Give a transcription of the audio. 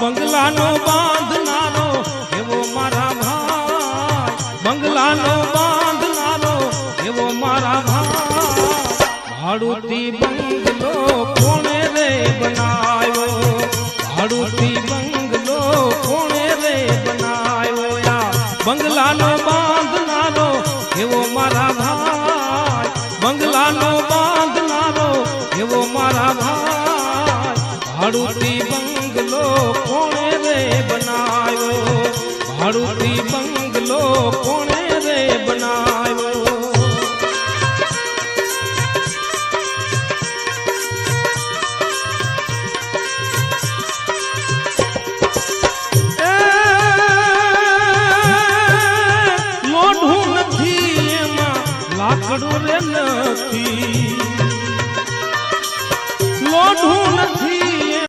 બંગલાનો બાંધનારો એવો મારા ભાઈ, બંગલાનો બાંધનારો એવો મારા ભાઈ, ભાડુતી બંગલો કોણે રે બનાવ્યો, ભાડુતી બંગલો કોણે રે બનાવ્યો, બંગલાનો બાંધનારો એવો મારા ભાઈ, બંગલાનો બાંધનારો એવો મારા ભાઈ, ભાડુતી બંગલો કોણે રે બનાવ્યો, ભાડુતી બંગલો કોણે રે બનાવ્યો। લાકડું રે નથી